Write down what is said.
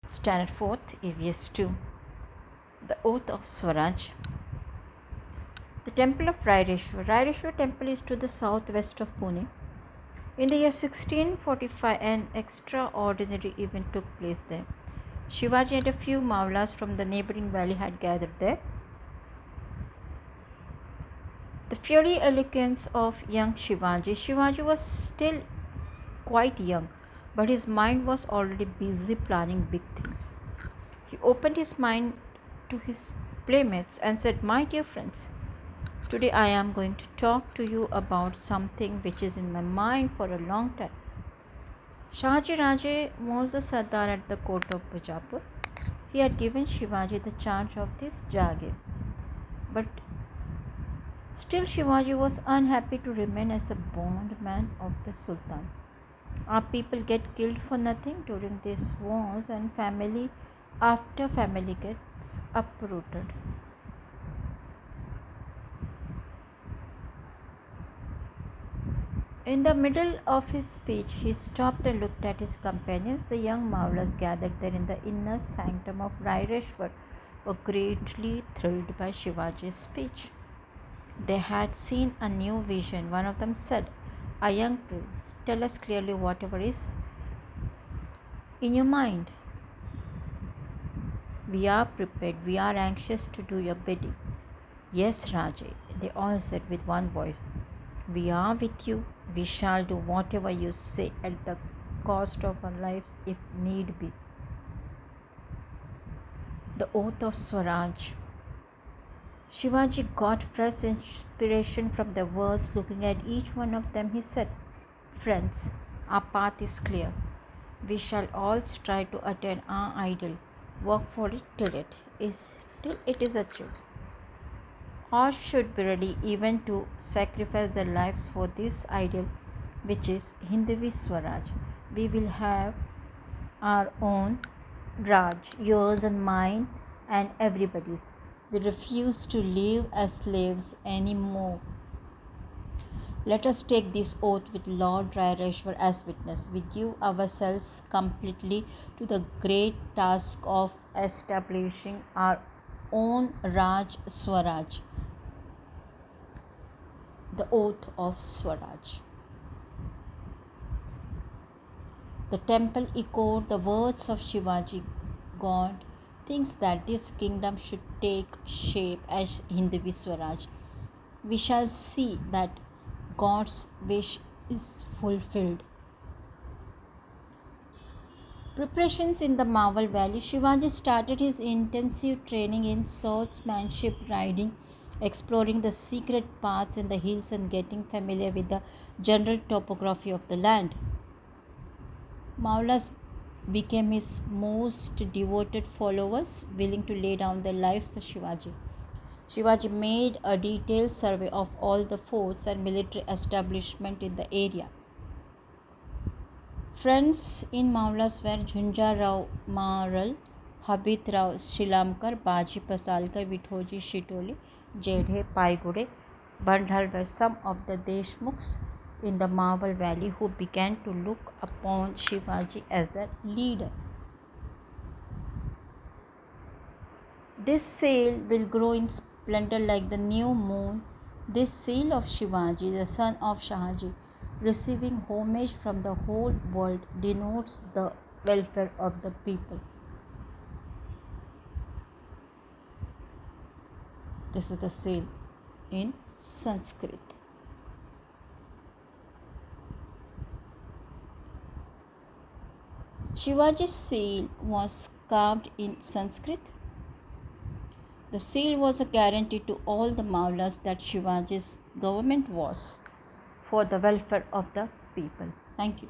Standard 4th, EVS 2. The Oath of Swaraj. The Temple of Raireshwar. Raireshwar Temple is to the southwest of Pune. In the year 1645, an extraordinary event took place there. Shivaji and a few Maulas from the neighboring valley had gathered there. The fiery eloquence of young Shivaji. Shivaji was still quite young, but his mind was already busy planning big things. He opened his mind to his playmates and said, "My dear friends, today I am going to talk to you about something which is in my mind for a long time." Shahaji Raje was the Sardar at the court of Bijapur. He had given Shivaji the charge of this Jagir. But still Shivaji was unhappy to remain as a bondman of the Sultan. Our people get killed for nothing during these wars, and family after family gets uprooted. In the middle of his speech, he stopped and looked at his companions. The young Maulas gathered there in the inner sanctum of Raireshwar were greatly thrilled by Shivaji's speech. They had seen a new vision. One of them said, "A young prince, tell us clearly whatever is in your mind. We are prepared. We are anxious to do your bidding." "Yes, Rajay," they all said with one voice. "We are with you. We shall do whatever you say at the cost of our lives if need be." The Oath of Swaraj. Shivaji got fresh inspiration from the words. Looking at each one of them, he said, "Friends, our path is clear. We shall all strive to attain our ideal, work for it till it is achieved. Or should be ready even to sacrifice their lives for this ideal, which is Hindvi Swaraj. We will have our own Raj, yours and mine and everybody's. We refuse to live as slaves anymore. Let us take this oath with Lord Raireshwar as witness. We give ourselves completely to the great task of establishing our own Raj Swaraj." The Oath of Swaraj. The temple echoed the words of Shivaji. God thinks that this kingdom should take shape as Hindvi Swaraj. We shall see that God's wish is fulfilled. Preparations in the Mawal Valley. Shivaji started his intensive training in swordsmanship, riding, exploring the secret paths in the hills, and getting familiar with the general topography of the land. Maulas became his most devoted followers, willing to lay down their lives for Shivaji. Shivaji made a detailed survey of all the forts and military establishments in the area. Friends in Maulas were Jhunjar Rao Maral, Habit Rao Shilamkar, Baji Pasalkar, Vithoji Shitoli, Jedhe Paigude, Bandhal were some of the Deshmukhs in the Mawal Valley who began to look upon Shivaji as their leader. This sail will grow in splendor like the new moon. This sail of Shivaji, the son of Shahaji, receiving homage from the whole world, denotes the welfare of the people. This is the sail in Sanskrit. Shivaji's seal was carved in Sanskrit. The seal was a guarantee to all the Maulas that Shivaji's government was for the welfare of the people. Thank you.